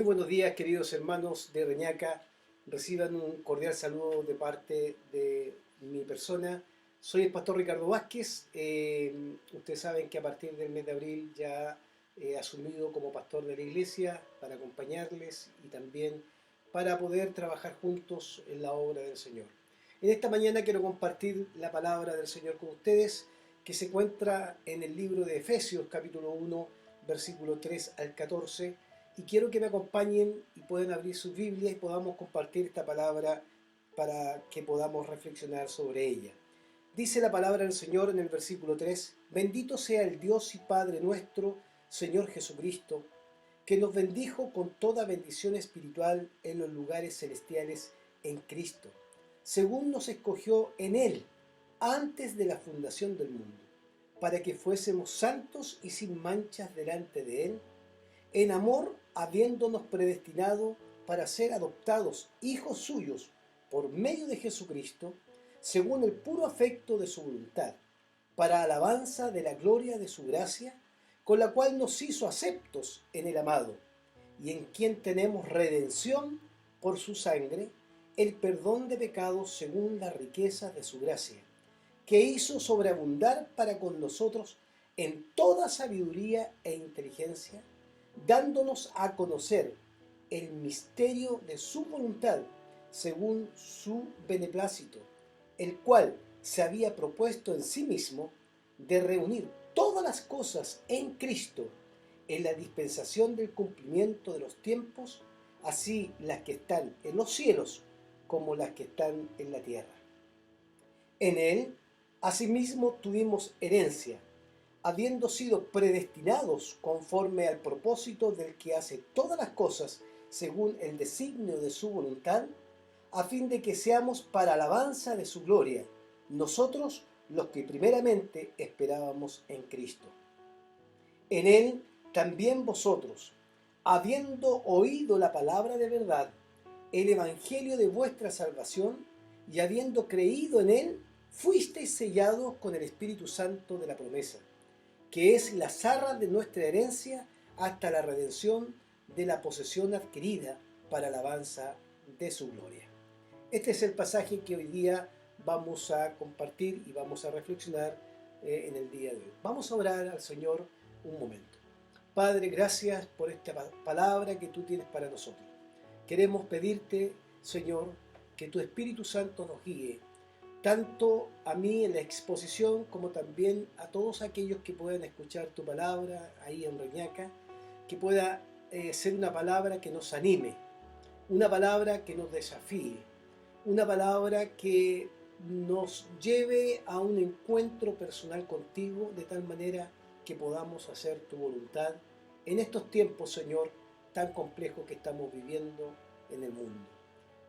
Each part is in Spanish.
Muy buenos días, queridos hermanos de Reñaca. Reciban un cordial saludo de parte de mi persona. Soy el pastor Ricardo Vázquez. Ustedes saben que a partir del mes de abril ya he asumido como pastor de la iglesia para acompañarles y también para poder trabajar juntos en la obra del Señor. En esta mañana quiero compartir la palabra del Señor con ustedes, que se encuentra en el libro de Efesios, capítulo 1, versículo 3 al 14. Y quiero que me acompañen y puedan abrir sus Biblias y podamos compartir esta palabra para que podamos reflexionar sobre ella. Dice la palabra del Señor en el versículo 3: Bendito sea el Dios y Padre nuestro, Señor Jesucristo, que nos bendijo con toda bendición espiritual en los lugares celestiales en Cristo, según nos escogió en Él antes de la fundación del mundo, para que fuésemos santos y sin manchas delante de Él, en amor, habiéndonos predestinado para ser adoptados hijos suyos por medio de Jesucristo, según el puro afecto de su voluntad, para alabanza de la gloria de su gracia, con la cual nos hizo aceptos en el amado, y en quien tenemos redención por su sangre, el perdón de pecados según las riquezas de su gracia, que hizo sobreabundar para con nosotros en toda sabiduría e inteligencia, dándonos a conocer el misterio de su voluntad, según su beneplácito, el cual se había propuesto en sí mismo de reunir todas las cosas en Cristo, en la dispensación del cumplimiento de los tiempos, así las que están en los cielos como las que están en la tierra. En Él, asimismo, tuvimos herencia, habiendo sido predestinados conforme al propósito del que hace todas las cosas según el designio de su voluntad, a fin de que seamos para alabanza de su gloria, nosotros los que primeramente esperábamos en Cristo. En Él también vosotros, habiendo oído la palabra de verdad, el evangelio de vuestra salvación, y habiendo creído en Él, fuisteis sellados con el Espíritu Santo de la promesa, que es las arras de nuestra herencia hasta la redención de la posesión adquirida para alabanza de su gloria. Este es el pasaje que hoy día vamos a compartir y vamos a reflexionar en el día de hoy. Vamos a orar al Señor un momento. Padre, gracias por esta palabra que tú tienes para nosotros. Queremos pedirte, Señor, que tu Espíritu Santo nos guíe, tanto a mí en la exposición como también a todos aquellos que puedan escuchar tu palabra ahí en Reñaca, que pueda ser una palabra que nos anime, una palabra que nos desafíe, una palabra que nos lleve a un encuentro personal contigo, de tal manera que podamos hacer tu voluntad en estos tiempos, Señor, tan complejos que estamos viviendo en el mundo.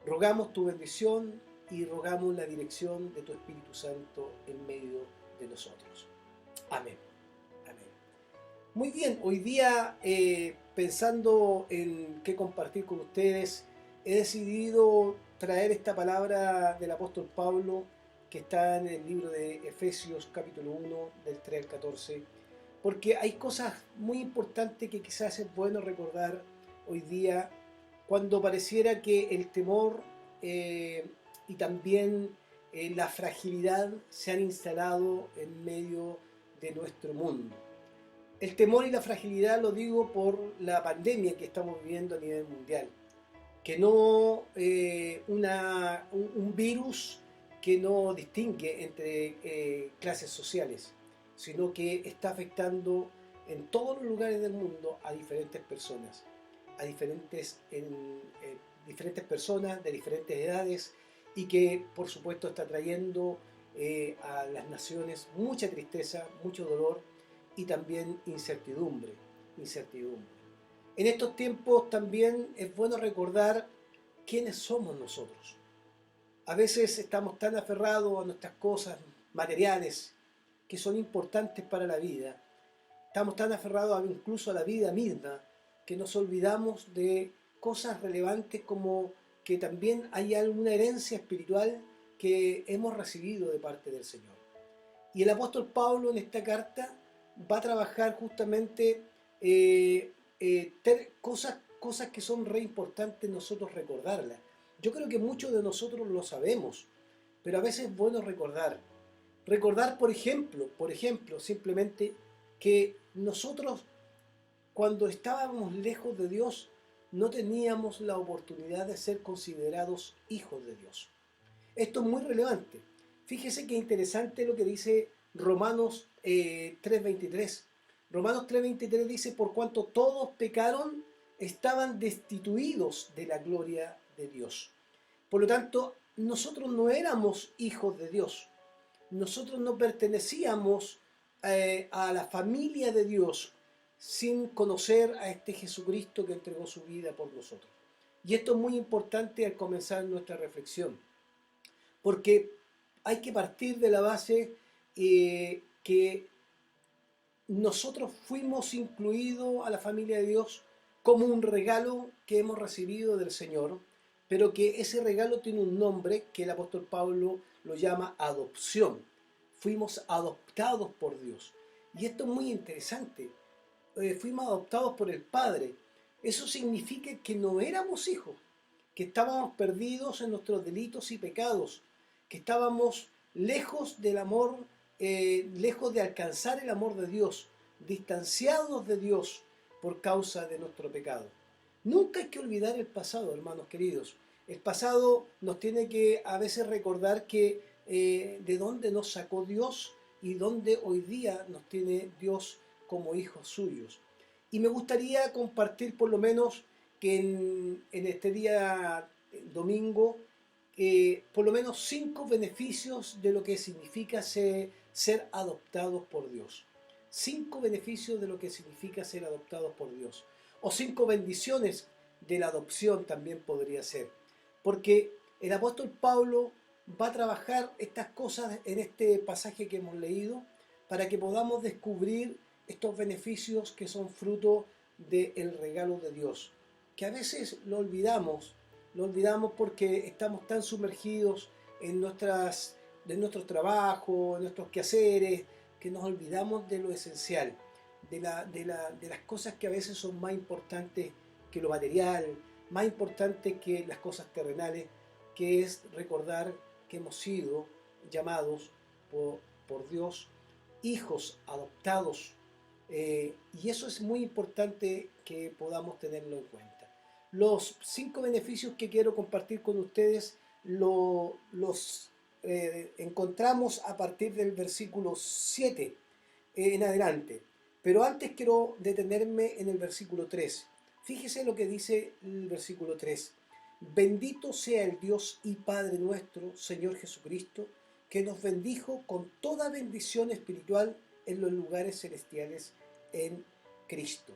Rogamos tu bendición y rogamos la dirección de tu Espíritu Santo en medio de nosotros. Amén. Amén. Muy bien, hoy día pensando en qué compartir con ustedes, he decidido traer esta palabra del apóstol Pablo que está en el libro de Efesios capítulo 1 del 3 al 14, porque hay cosas muy importantes que quizás es bueno recordar hoy día cuando pareciera que el temor y también la fragilidad se han instalado en medio de nuestro mundo. El temor y la fragilidad lo digo por la pandemia que estamos viviendo a nivel mundial, que no un virus que no distingue entre clases sociales, sino que está afectando en todos los lugares del mundo a diferentes personas, a diferentes personas de diferentes edades, y que por supuesto está trayendo a las naciones mucha tristeza, mucho dolor y también incertidumbre. En estos tiempos también es bueno recordar quiénes somos nosotros. A veces estamos tan aferrados a nuestras cosas materiales que son importantes para la vida. Estamos tan aferrados incluso a la vida misma que nos olvidamos de cosas relevantes como que también hay alguna herencia espiritual que hemos recibido de parte del Señor. Y el apóstol Pablo en esta carta va a trabajar justamente cosas cosas que son re importantes nosotros recordarlas. Yo creo que muchos de nosotros lo sabemos, pero a veces es bueno recordar. Recordar, por ejemplo, simplemente que nosotros cuando estábamos lejos de Dios no teníamos la oportunidad de ser considerados hijos de Dios. Esto es muy relevante. Fíjese qué interesante lo que dice Romanos 3:23. Romanos 3:23 dice, por cuanto todos pecaron, estaban destituidos de la gloria de Dios. Por lo tanto, nosotros no éramos hijos de Dios. Nosotros no pertenecíamos a la familia de Dios sin conocer a este Jesucristo que entregó su vida por nosotros. Y esto es muy importante al comenzar nuestra reflexión, porque hay que partir de la base que nosotros fuimos incluidos a la familia de Dios como un regalo que hemos recibido del Señor, pero que ese regalo tiene un nombre que el apóstol Pablo lo llama adopción. Fuimos adoptados por Dios. Y esto es muy interesante. Fuimos adoptados por el Padre. Eso significa que no éramos hijos, que estábamos perdidos en nuestros delitos y pecados, que estábamos lejos del amor, lejos de alcanzar el amor de Dios, distanciados de Dios por causa de nuestro pecado. Nunca hay que olvidar el pasado, hermanos queridos. El pasado nos tiene que a veces recordar que de dónde nos sacó Dios y dónde hoy día nos tiene Dios como hijos suyos. Y me gustaría compartir por lo menos que en este día domingo, por lo menos 5 beneficios de lo que significa ser adoptados por Dios. 5 beneficios de lo que significa ser adoptados por Dios. O 5 bendiciones de la adopción también podría ser. Porque el apóstol Pablo va a trabajar estas cosas en este pasaje que hemos leído para que podamos descubrir estos beneficios que son fruto del regalo de Dios. Que a veces lo olvidamos porque estamos tan sumergidos en nuestro trabajo, en nuestros quehaceres, que nos olvidamos de lo esencial, de las cosas que a veces son más importantes que lo material, más importantes que las cosas terrenales, que es recordar que hemos sido llamados por Dios, hijos adoptados, y eso es muy importante que podamos tenerlo en cuenta. Los 5 beneficios que quiero compartir con ustedes los encontramos a partir del versículo 7 en adelante. Pero antes quiero detenerme en el versículo 3. Fíjese lo que dice el versículo 3. Bendito sea el Dios y Padre nuestro, Señor Jesucristo, que nos bendijo con toda bendición espiritual en los lugares celestiales en Cristo.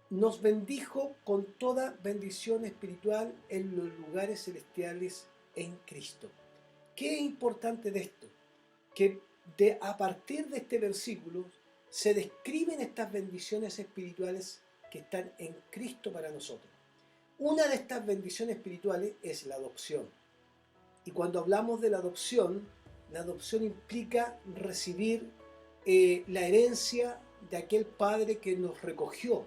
Nos bendijo con toda bendición espiritual en los lugares celestiales en Cristo. ¿Qué es importante de esto? Que a partir de este versículo se describen estas bendiciones espirituales que están en Cristo para nosotros. Una de estas bendiciones espirituales es la adopción. Y cuando hablamos de la adopción implica recibir la herencia de aquel Padre que nos recogió,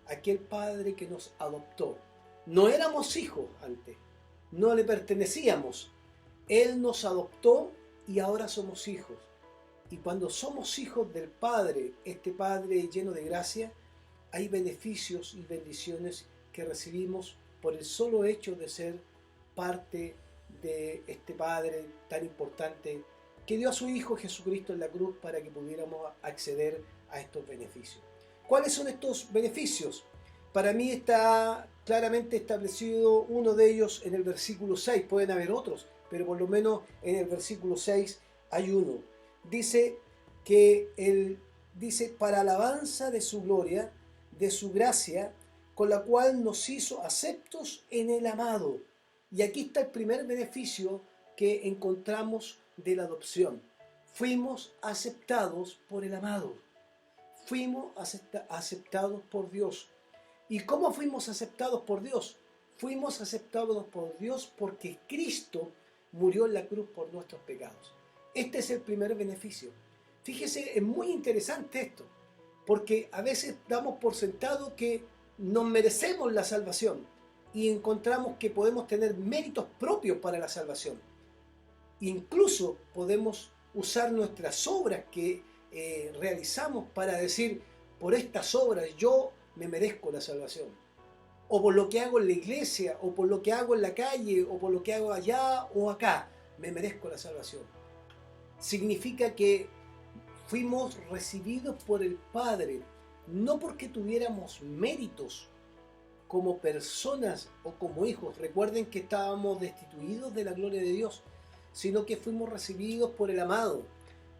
aquel Padre que nos adoptó. No éramos hijos antes, no le pertenecíamos. Él nos adoptó y ahora somos hijos. Y cuando somos hijos del Padre, este Padre lleno de gracia, hay beneficios y bendiciones que recibimos por el solo hecho de ser parte de este Padre tan importante que dio a su Hijo Jesucristo en la cruz para que pudiéramos acceder a estos beneficios. ¿Cuáles son estos beneficios? Para mí está claramente establecido uno de ellos en el versículo 6, pueden haber otros, pero por lo menos en el versículo 6 hay uno. Dice para alabanza de su gloria, de su gracia, con la cual nos hizo aceptos en el amado. Y aquí está el primer beneficio que encontramos de la adopción. Fuimos aceptados por el amado. Fuimos aceptados por Dios. ¿Y cómo fuimos aceptados por Dios? Fuimos aceptados por Dios porque Cristo murió en la cruz por nuestros pecados. Este es el primer beneficio. Fíjese, es muy interesante esto, porque a veces damos por sentado que nos merecemos la salvación y encontramos que podemos tener méritos propios para la salvación. Incluso podemos usar nuestras obras que realizamos para decir, por estas obras yo me merezco la salvación. O por lo que hago en la iglesia, o por lo que hago en la calle, o por lo que hago allá o acá, me merezco la salvación. Significa que fuimos recibidos por el Padre, no porque tuviéramos méritos como personas o como hijos. Recuerden que estábamos destituidos de la gloria de Dios, sino que fuimos recibidos por el amado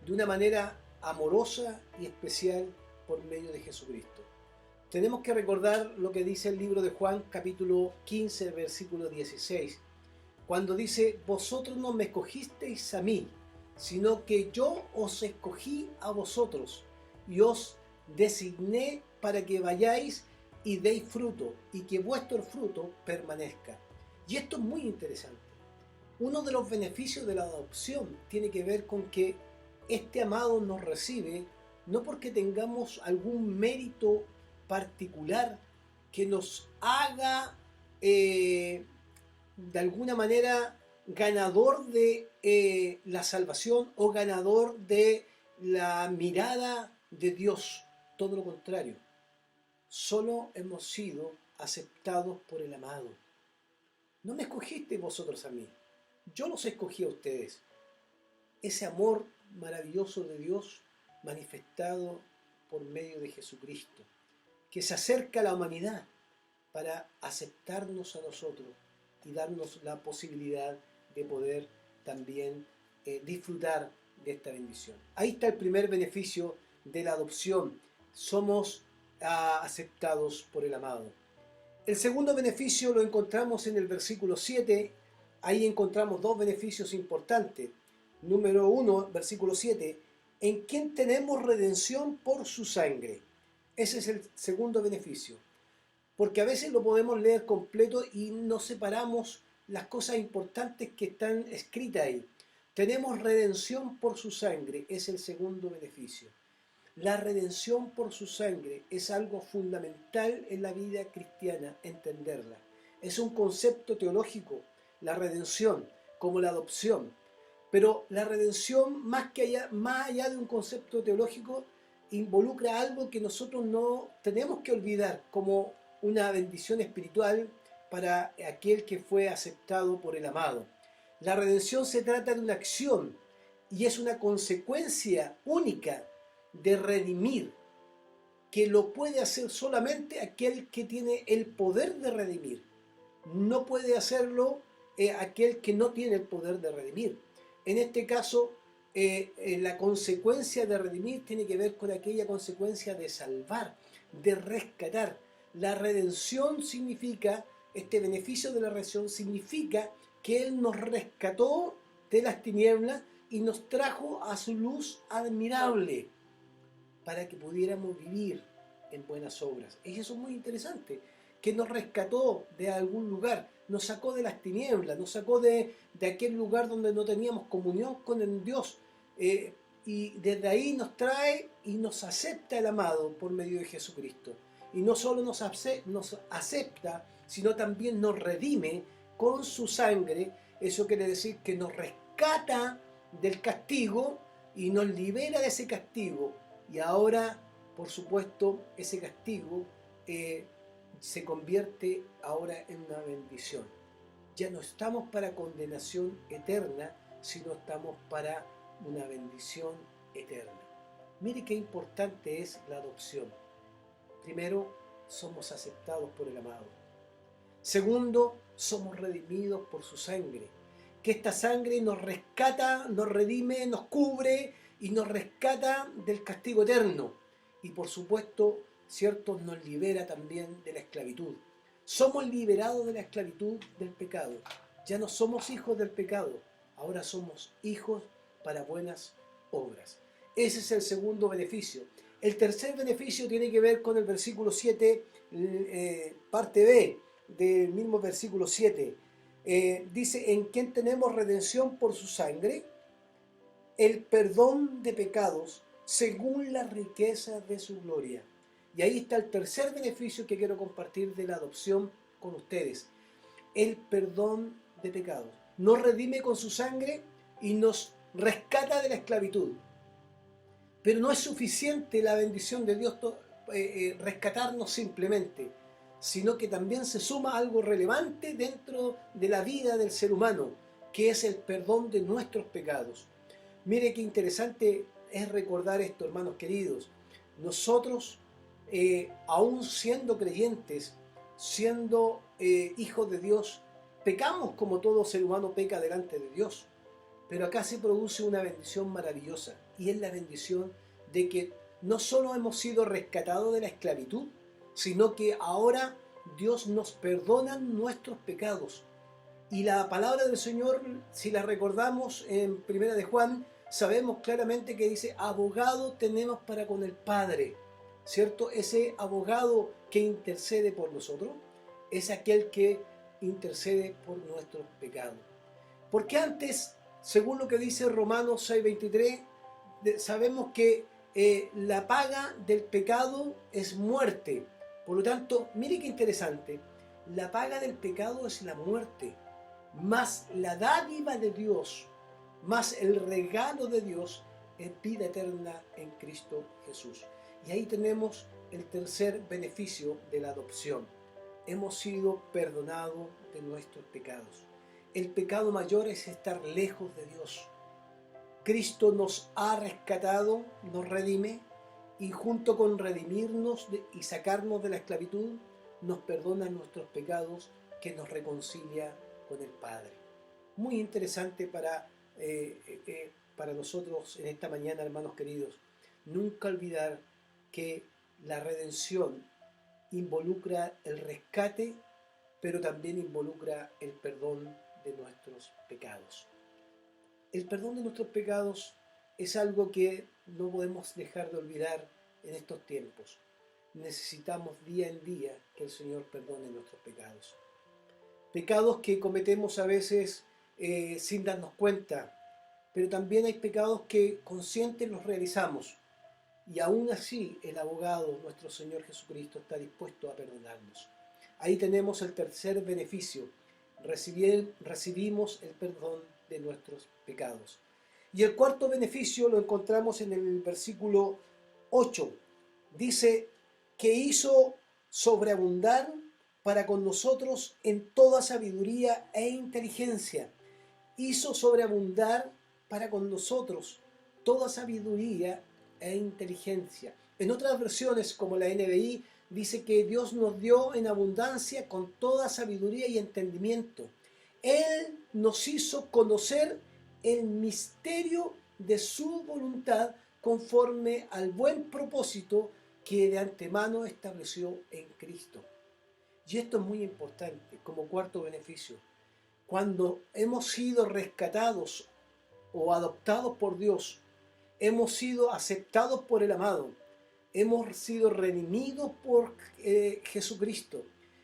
de una manera amorosa y especial por medio de Jesucristo. Tenemos que recordar lo que dice el libro de Juan, capítulo 15, versículo 16, cuando dice, vosotros no me escogisteis a mí, sino que yo os escogí a vosotros y os designé para que vayáis y deis fruto y que vuestro fruto permanezca. Y esto es muy interesante. Uno de los beneficios de la adopción tiene que ver con que este amado nos recibe no porque tengamos algún mérito particular que nos haga de alguna manera ganador de la salvación o ganador de la mirada de Dios. Todo lo contrario. Solo hemos sido aceptados por el amado. No me escogisteis vosotros a mí. Yo los escogí a ustedes. Ese amor maravilloso de Dios manifestado por medio de Jesucristo, que se acerca a la humanidad para aceptarnos a nosotros y darnos la posibilidad de poder también disfrutar de esta bendición. Ahí está el primer beneficio de la adopción. Somos aceptados por el amado. El segundo beneficio lo encontramos en el versículo 7. Ahí encontramos dos beneficios importantes. Número 1, versículo 7, en quien tenemos redención por su sangre. Ese es el segundo beneficio. Porque a veces lo podemos leer completo y nos separamos las cosas importantes que están escritas ahí. Tenemos redención por su sangre, es el segundo beneficio. La redención por su sangre es algo fundamental en la vida cristiana, entenderla. Es un concepto teológico, la redención, como la adopción. Pero la redención, más allá de un concepto teológico, involucra algo que nosotros no tenemos que olvidar como una bendición espiritual para aquel que fue aceptado por el amado. La redención se trata de una acción y es una consecuencia única de redimir, que lo puede hacer solamente aquel que tiene el poder de redimir. No puede hacerlo aquel que no tiene el poder de redimir. En este caso, la consecuencia de redimir tiene que ver con aquella consecuencia de salvar, de rescatar. La redención significa, este beneficio de la redención significa que Él nos rescató de las tinieblas y nos trajo a su luz admirable para que pudiéramos vivir en buenas obras. Y eso es muy interesante, que nos rescató de algún lugar, nos sacó de las tinieblas, nos sacó de aquel lugar donde no teníamos comunión con el Dios, y desde ahí nos trae y nos acepta el amado por medio de Jesucristo. Y no solo nos acepta, sino también nos redime con su sangre. Eso quiere decir que nos rescata del castigo y nos libera de ese castigo. Y ahora, por supuesto, ese castigo se convierte ahora en una bendición. Ya no estamos para condenación eterna, sino estamos para una bendición eterna. Mire qué importante es la adopción. Primero, somos aceptados por el amado. Segundo, somos redimidos por su sangre. Que esta sangre nos rescata, nos redime, nos cubre y nos rescata del castigo eterno. Y por supuesto, ¿cierto?, nos libera también de la esclavitud. Somos liberados de la esclavitud del pecado. Ya no somos hijos del pecado, ahora somos hijos para buenas obras. Ese es el segundo beneficio. El tercer beneficio tiene que ver con el versículo 7, parte B del mismo versículo 7. Dice, en quien tenemos redención por su sangre, el perdón de pecados según la riqueza de su gloria. Y ahí está el tercer beneficio que quiero compartir de la adopción con ustedes. El perdón de pecados. Nos redime con su sangre y nos rescata de la esclavitud. Pero no es suficiente la bendición de Dios rescatarnos simplemente, sino que también se suma algo relevante dentro de la vida del ser humano, que es el perdón de nuestros pecados. Mire qué interesante es recordar esto, hermanos queridos. Nosotros, aún siendo creyentes, siendo hijos de Dios, pecamos como todo ser humano peca delante de Dios. Pero acá se produce una bendición maravillosa, y es la bendición de que no solo hemos sido rescatados de la esclavitud, sino que ahora Dios nos perdona nuestros pecados. Y la palabra del Señor, si la recordamos en Primera de Juan, sabemos claramente que dice, abogado tenemos para con el Padre, ¿cierto? Ese abogado que intercede por nosotros es aquel que intercede por nuestros pecados. Porque antes, según lo que dice Romanos 6:23, sabemos que la paga del pecado es muerte. Por lo tanto, mire qué interesante, la paga del pecado es la muerte, más la dádiva de Dios, más el regalo de Dios es vida eterna en Cristo Jesús. Y ahí tenemos el tercer beneficio de la adopción. Hemos sido perdonados de nuestros pecados. El pecado mayor es estar lejos de Dios. Cristo nos ha rescatado, nos redime, y junto con redimirnos y sacarnos de la esclavitud, nos perdona nuestros pecados, que nos reconcilia con el Padre. Muy interesante para nosotros en esta mañana, hermanos queridos. Nunca olvidar que la redención involucra el rescate, pero también involucra el perdón de nuestros pecados. El perdón de nuestros pecados es algo que no podemos dejar de olvidar en estos tiempos. Necesitamos día en día que el Señor perdone nuestros pecados. Pecados que cometemos a veces sin darnos cuenta, pero también hay pecados que conscientes los realizamos. Y aún así el abogado, nuestro Señor Jesucristo, está dispuesto a perdonarnos. Ahí tenemos el tercer beneficio. Recibimos el perdón de nuestros pecados. Y el cuarto beneficio lo encontramos en el versículo 8. Dice que hizo sobreabundar para con nosotros en toda sabiduría e inteligencia. Hizo sobreabundar para con nosotros toda sabiduría e inteligencia. En otras versiones, como la NBI, dice que Dios nos dio en abundancia con toda sabiduría y entendimiento. Él nos hizo conocer el misterio de su voluntad conforme al buen propósito que de antemano estableció en Cristo. Y esto es muy importante como cuarto beneficio. Cuando hemos sido rescatados o adoptados por Dios, hemos sido aceptados por el amado, hemos sido redimidos por Jesucristo,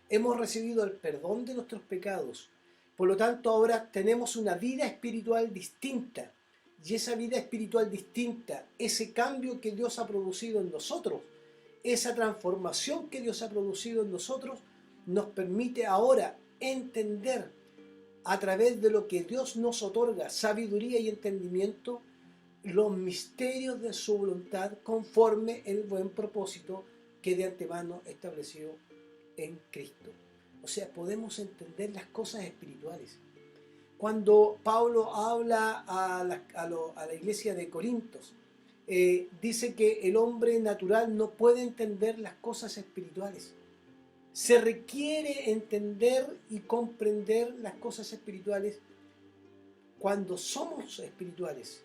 hemos recibido el perdón de nuestros pecados. Por lo tanto, ahora tenemos una vida espiritual distinta. Y esa vida espiritual distinta, ese cambio que Dios ha producido en nosotros, esa transformación que Dios ha producido en nosotros, nos permite ahora entender a través de lo que Dios nos otorga, sabiduría y entendimiento, los misterios de su voluntad conforme el buen propósito que de antemano estableció en Cristo. O sea, podemos entender las cosas espirituales. Cuando Pablo habla a la iglesia de Corintios, dice que el hombre natural no puede entender las cosas espirituales. Se requiere entender y comprender las cosas espirituales cuando somos espirituales.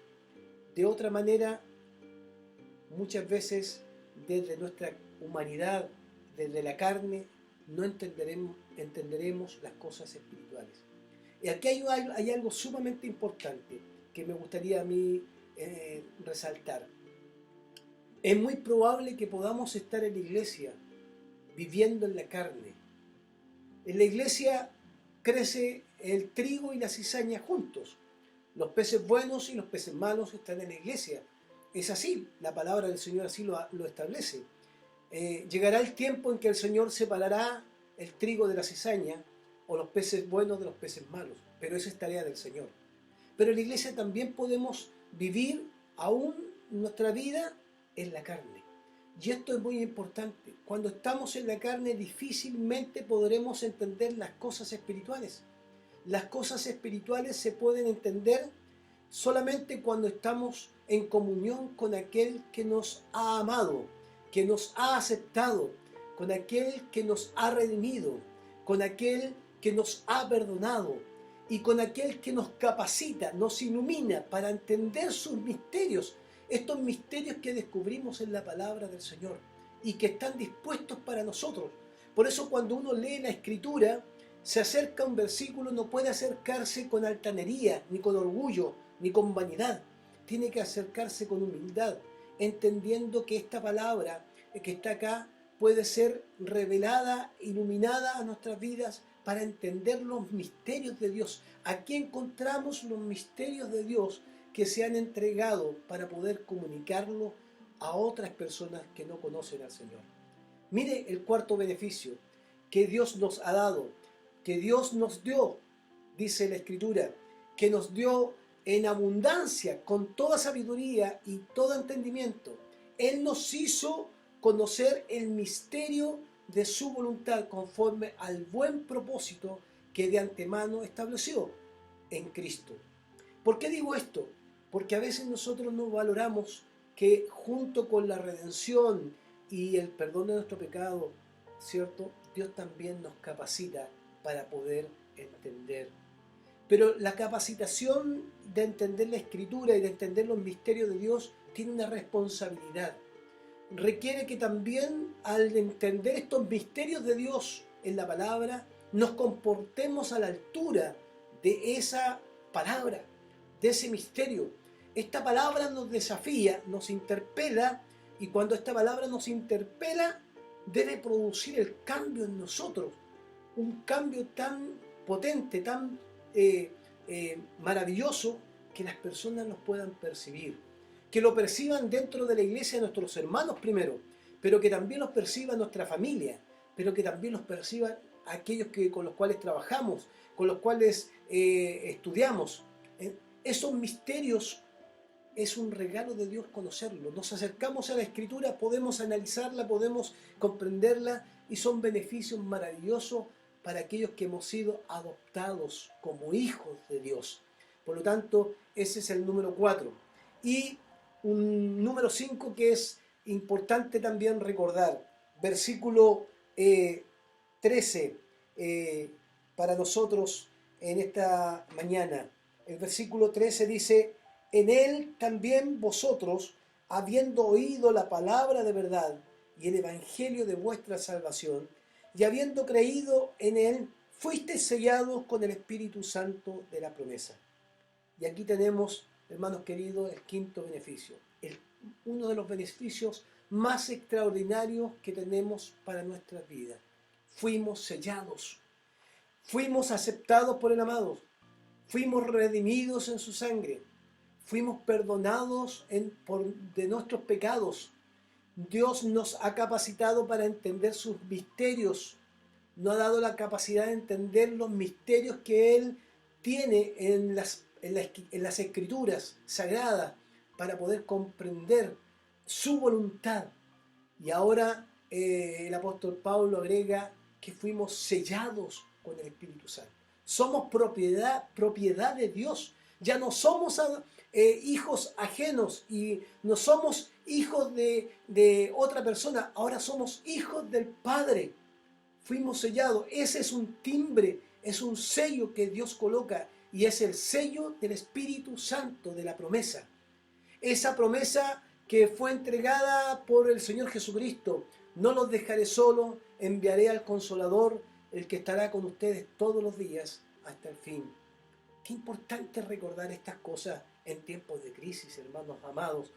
De otra manera, muchas veces desde nuestra humanidad, desde la carne, no entenderemos las cosas espirituales. Y aquí hay algo sumamente importante que me gustaría a mí resaltar. Es muy probable que podamos estar en la iglesia viviendo en la carne. En la iglesia crece el trigo y la cizaña juntos. Los peces buenos y los peces malos están en la iglesia. Es así, la palabra del Señor así lo establece. Llegará el tiempo en que el Señor separará el trigo de la cizaña o los peces buenos de los peces malos, pero esa es tarea del Señor. Pero en la iglesia también podemos vivir aún nuestra vida en la carne. Y esto es muy importante. Cuando estamos en la carne difícilmente podremos entender las cosas espirituales. Las cosas espirituales se pueden entender solamente cuando estamos en comunión con aquel que nos ha amado, que nos ha aceptado, con aquel que nos ha redimido, con aquel que nos ha perdonado y con aquel que nos capacita, nos ilumina para entender sus misterios, estos misterios que descubrimos en la palabra del Señor y que están dispuestos para nosotros. Por eso cuando uno lee la Escritura, se acerca a un versículo, no puede acercarse con altanería, ni con orgullo, ni con vanidad. Tiene que acercarse con humildad, entendiendo que esta palabra que está acá puede ser revelada, iluminada a nuestras vidas para entender los misterios de Dios. Aquí encontramos los misterios de Dios que se han entregado para poder comunicarlo a otras personas que no conocen al Señor. Mire el cuarto beneficio que Dios nos ha dado, que Dios nos dio, dice la Escritura, que nos dio en abundancia, con toda sabiduría y todo entendimiento. Él nos hizo conocer el misterio de su voluntad conforme al buen propósito que de antemano estableció en Cristo. ¿Por qué digo esto? Porque a veces nosotros no valoramos que junto con la redención y el perdón de nuestro pecado, ¿cierto? Dios también nos capacita para poder entender. Pero la capacitación de entender la Escritura y de entender los misterios de Dios tiene una responsabilidad. Requiere que también al entender estos misterios de Dios en la palabra, nos comportemos a la altura de esa palabra, de ese misterio. Esta palabra nos desafía, nos interpela, y cuando esta palabra nos interpela, debe producir el cambio en nosotros. Un cambio tan potente, tan maravilloso, que las personas nos puedan percibir. Que lo perciban dentro de la iglesia nuestros hermanos primero, pero que también los perciba nuestra familia, pero que también los perciban aquellos con los cuales trabajamos, con los cuales estudiamos. Esos misterios es un regalo de Dios conocerlo. Nos acercamos a la Escritura, podemos analizarla, podemos comprenderla y son beneficios maravillosos para aquellos que hemos sido adoptados como hijos de Dios. Por lo tanto, ese es el número 4. Y un número 5 que es importante también recordar, versículo 13 para nosotros en esta mañana. El versículo 13 dice: en él también vosotros, habiendo oído la palabra de verdad y el evangelio de vuestra salvación, y habiendo creído en él, fuisteis sellados con el Espíritu Santo de la promesa. Y aquí tenemos, hermanos queridos, el quinto beneficio, uno de los beneficios más extraordinarios que tenemos para nuestras vidas. Fuimos sellados, fuimos aceptados por el amado, fuimos redimidos en su sangre, fuimos perdonados de nuestros pecados. Dios nos ha capacitado para entender sus misterios, nos ha dado la capacidad de entender los misterios que Él tiene en las Escrituras sagradas para poder comprender su voluntad. Y ahora el apóstol Pablo agrega que fuimos sellados con el Espíritu Santo. Somos propiedad de Dios. Ya no somos hijos ajenos y no somos hijos de otra persona. Ahora somos hijos del Padre. Fuimos sellados. Ese es un timbre, es un sello que Dios coloca y es el sello del Espíritu Santo, de la promesa. Esa promesa que fue entregada por el Señor Jesucristo: no los dejaré solos, enviaré al Consolador, el que estará con ustedes todos los días hasta el fin. Qué importante recordar estas cosas en tiempos de crisis, hermanos amados.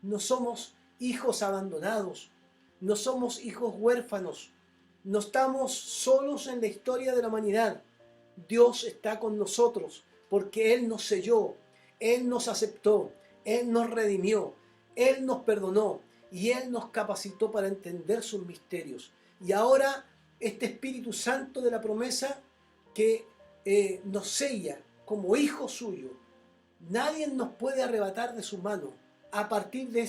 No somos hijos abandonados, no somos hijos huérfanos, no estamos solos en la historia de la humanidad. Dios está con nosotros porque Él nos selló, Él nos aceptó, Él nos redimió, Él nos perdonó. y Él nos capacitó para entender sus misterios. Y ahora este Espíritu Santo de la promesa que nos sella como hijos suyos, nadie nos puede arrebatar de su mano a partir de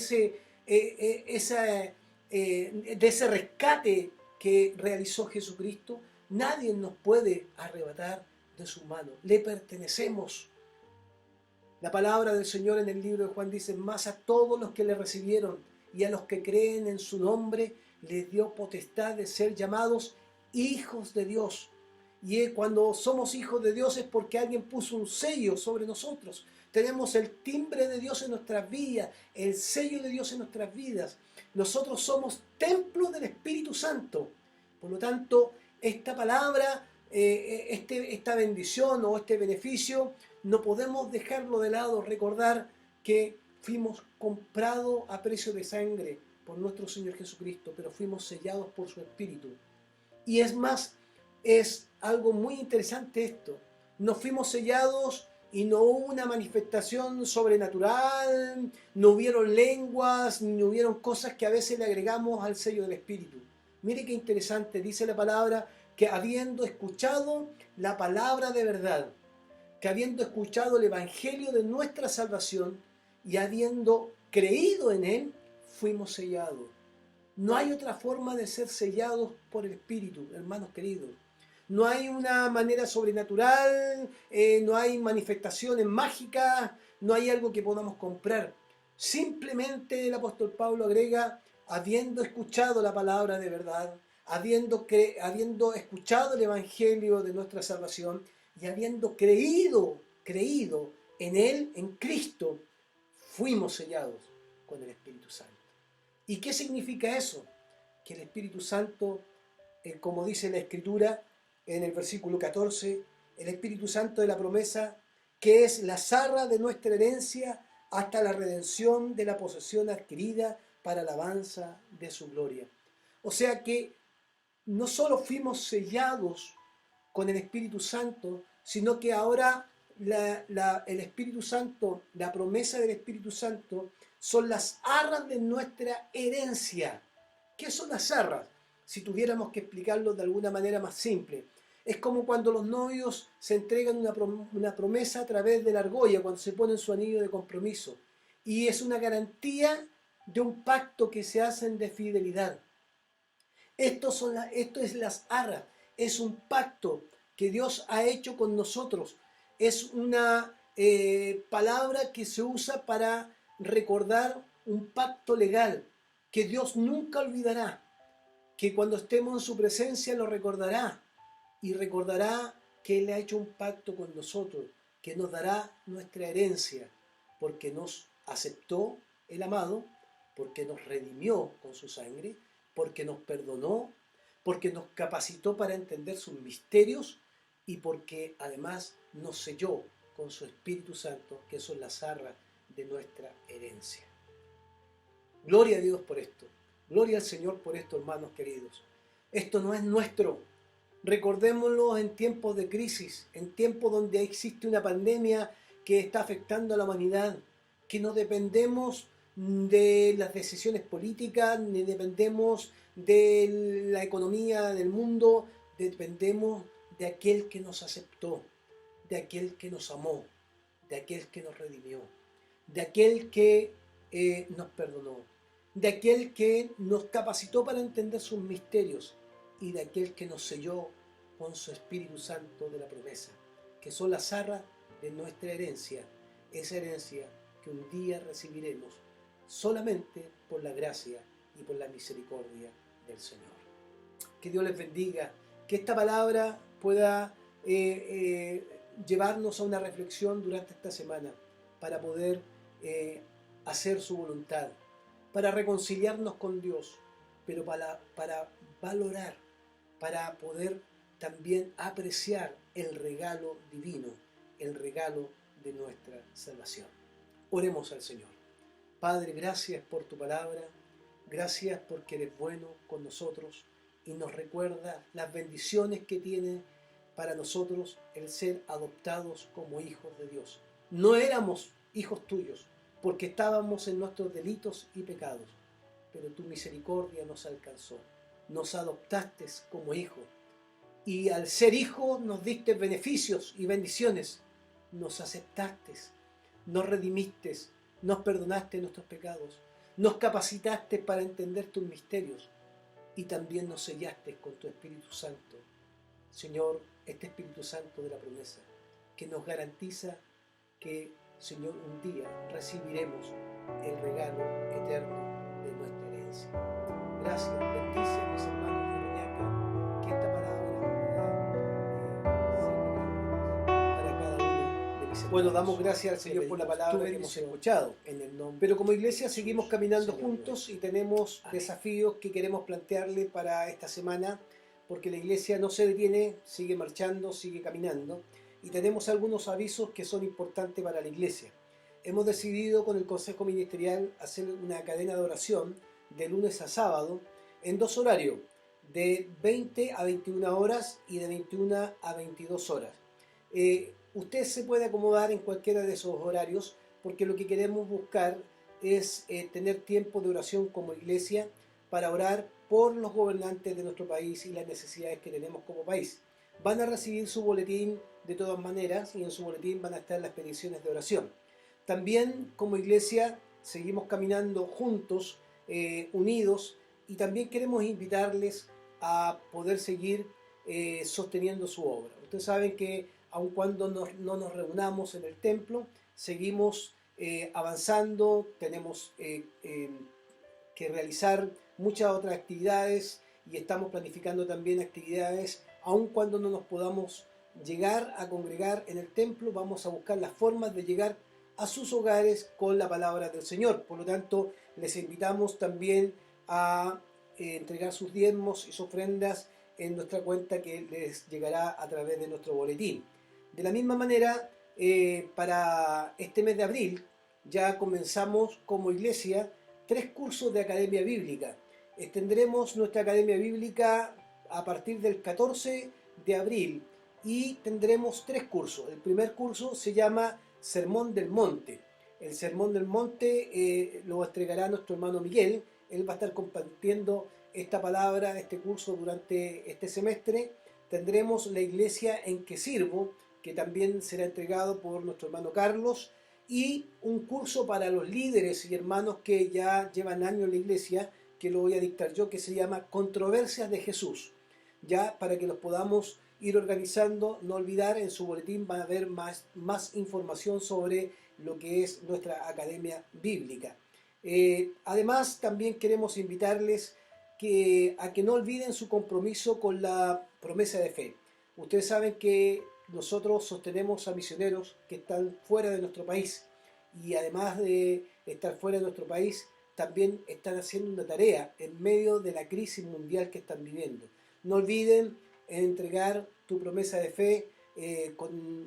de ese rescate que realizó Jesucristo. Nadie nos puede arrebatar de su mano. Le pertenecemos. La palabra del Señor en el libro de Juan dice: más a todos los que le recibieron y a los que creen en su nombre, les dio potestad de ser llamados hijos de Dios. Y cuando somos hijos de Dios es porque alguien puso un sello sobre nosotros. Tenemos el timbre de Dios en nuestras vidas, el sello de Dios en nuestras vidas. Nosotros somos templo del Espíritu Santo. Por lo tanto, esta palabra, esta bendición o este beneficio, no podemos dejarlo de lado. Recordar que fuimos comprados a precio de sangre por nuestro Señor Jesucristo, pero fuimos sellados por su Espíritu. Y es más, es algo muy interesante esto. Nos fuimos sellados y no hubo una manifestación sobrenatural, no hubieron lenguas, ni hubieron cosas que a veces le agregamos al sello del Espíritu. Mire qué interesante, dice la palabra, que habiendo escuchado la palabra de verdad, que habiendo escuchado el Evangelio de nuestra salvación y habiendo creído en él, fuimos sellados. No hay otra forma de ser sellados por el Espíritu, hermanos queridos. No hay una manera sobrenatural, no hay manifestaciones mágicas, no hay algo que podamos comprar. Simplemente el apóstol Pablo agrega: habiendo escuchado la palabra de verdad, habiendo escuchado el Evangelio de nuestra salvación y habiendo creído en Él, en Cristo, fuimos sellados con el Espíritu Santo. ¿Y qué significa eso? Que el Espíritu Santo, como dice la Escritura en el versículo 14, el Espíritu Santo de la promesa, que es la zarra de nuestra herencia hasta la redención de la posesión adquirida para alabanza de su gloria. O sea que no solo fuimos sellados con el Espíritu Santo, sino que ahora el Espíritu Santo, la promesa del Espíritu Santo, son las arras de nuestra herencia. ¿Qué son las arras? Si tuviéramos que explicarlo de alguna manera más simple, es como cuando los novios se entregan una promesa a través de la argolla, cuando se ponen su anillo de compromiso. Y es una garantía de un pacto que se hacen de fidelidad. Esto es las arras, es un pacto que Dios ha hecho con nosotros. Es una palabra que se usa para recordar un pacto legal que Dios nunca olvidará, que cuando estemos en su presencia lo recordará y recordará que Él ha hecho un pacto con nosotros, que nos dará nuestra herencia, porque nos aceptó el amado, porque nos redimió con su sangre, porque nos perdonó, porque nos capacitó para entender sus misterios y porque además nos selló con su Espíritu Santo, que son las arras de nuestra herencia. Gloria a Dios por esto. Gloria al Señor por esto, hermanos queridos. Esto no es nuestro. Recordémoslo en tiempos de crisis, en tiempos donde existe una pandemia que está afectando a la humanidad, que no dependemos de las decisiones políticas, ni dependemos de la economía del mundo, dependemos de aquel que nos aceptó, de aquel que nos amó, de aquel que nos redimió, de aquel que nos perdonó, de aquel que nos capacitó para entender sus misterios y de aquel que nos selló con su Espíritu Santo de la promesa, que son las arras de nuestra herencia, esa herencia que un día recibiremos solamente por la gracia y por la misericordia del Señor. Que Dios les bendiga, que esta palabra pueda llevarnos a una reflexión durante esta semana para poder hacer su voluntad, para reconciliarnos con Dios, pero para valorar, para poder también apreciar el regalo divino, el regalo de nuestra salvación. Oremos al Señor. Padre, gracias por tu palabra, gracias porque eres bueno con nosotros y nos recuerda las bendiciones que tiene para nosotros el ser adoptados como hijos de Dios. No éramos hijos tuyos porque estábamos en nuestros delitos y pecados, pero tu misericordia nos alcanzó. Nos adoptaste como hijos. Y al ser hijo nos diste beneficios y bendiciones. Nos aceptaste, nos redimiste, nos perdonaste nuestros pecados, nos capacitaste para entender tus misterios y también nos sellaste con tu Espíritu Santo. Señor, este Espíritu Santo de la promesa, que nos garantiza que, Señor, un día recibiremos el regalo eterno de nuestra herencia. Gracias, bendice a mis hermanos de Reñaca, que esta palabra para cada uno de mis hermanos. Bueno, damos gracias al Señor por la palabra que hemos escuchado, pero como iglesia seguimos caminando juntos y tenemos desafíos que queremos plantearle para esta semana, porque la iglesia no se detiene, sigue marchando, sigue caminando, y tenemos algunos avisos que son importantes para la iglesia. Hemos decidido con el Consejo Ministerial hacer una cadena de oración de lunes a sábado en 2 horarios, de 20 a 21 horas y de 21 a 22 horas. Usted se puede acomodar en cualquiera de esos horarios, porque lo que queremos buscar es tener tiempo de oración como iglesia para orar por los gobernantes de nuestro país y las necesidades que tenemos como país. Van a recibir su boletín de todas maneras y en su boletín van a estar las peticiones de oración. También como iglesia seguimos caminando juntos, unidos, y también queremos invitarles a poder seguir sosteniendo su obra. Ustedes saben que aun cuando no nos reunamos en el templo, seguimos avanzando, tenemos que realizar muchas otras actividades y estamos planificando también actividades, aun cuando no nos podamos llegar a congregar en el templo, vamos a buscar las formas de llegar a sus hogares con la palabra del Señor. Por lo tanto, les invitamos también a entregar sus diezmos y sus ofrendas en nuestra cuenta que les llegará a través de nuestro boletín. De la misma manera, para este mes de abril ya comenzamos como iglesia 3 cursos de Academia Bíblica. Tendremos nuestra Academia Bíblica a partir del 14 de abril y tendremos 3 cursos. El primer curso se llama Sermón del Monte. El Sermón del Monte lo entregará nuestro hermano Miguel. Él va a estar compartiendo esta palabra, este curso durante este semestre. Tendremos la iglesia en que sirvo, que también será entregado por nuestro hermano Carlos, y un curso para los líderes y hermanos que ya llevan años en la iglesia, que lo voy a dictar yo, que se llama Controversias de Jesús. Ya para que los podamos ir organizando, no olvidar, en su boletín van a haber más información sobre lo que es nuestra Academia Bíblica. Además, también queremos invitarles a que no olviden su compromiso con la promesa de fe. Ustedes saben que nosotros sostenemos a misioneros que están fuera de nuestro país y además de estar fuera de nuestro país, también están haciendo una tarea en medio de la crisis mundial que están viviendo. No olviden entregar tu promesa de fe,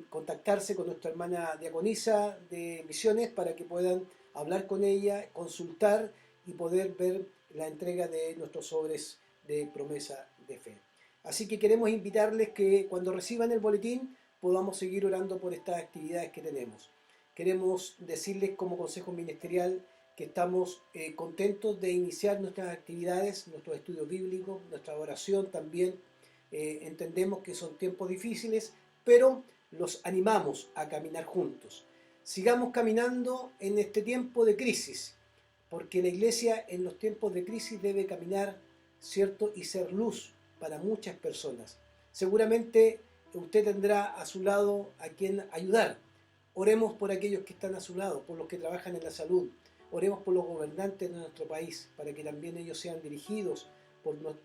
contactarse con nuestra hermana diaconisa de misiones para que puedan hablar con ella, consultar y poder ver la entrega de nuestros sobres de promesa de fe. Así que queremos invitarles que cuando reciban el boletín podamos seguir orando por estas actividades que tenemos. Queremos decirles como Consejo Ministerial que estamos contentos de iniciar nuestras actividades, nuestros estudios bíblicos, nuestra oración también. Entendemos que son tiempos difíciles, pero los animamos a caminar juntos. Sigamos caminando en este tiempo de crisis, porque la iglesia en los tiempos de crisis debe caminar, ¿cierto?, y ser luz para muchas personas. Seguramente usted tendrá a su lado a quien ayudar. Oremos por aquellos que están a su lado, por los que trabajan en la salud. Oremos por los gobernantes de nuestro país, para que también ellos sean dirigidos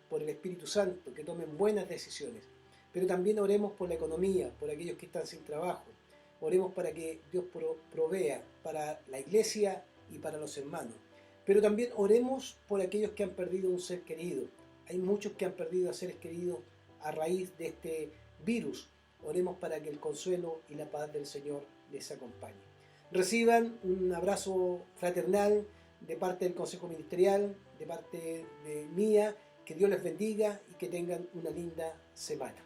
por el Espíritu Santo, que tomen buenas decisiones. Pero también oremos por la economía, por aquellos que están sin trabajo. Oremos para que Dios provea para la iglesia y para los hermanos. Pero también oremos por aquellos que han perdido un ser querido. Hay muchos que han perdido a seres queridos a raíz de este virus. Oremos para que el consuelo y la paz del Señor les acompañe. Reciban un abrazo fraternal de parte del Consejo Ministerial, de parte de mía. Que Dios les bendiga y que tengan una linda semana.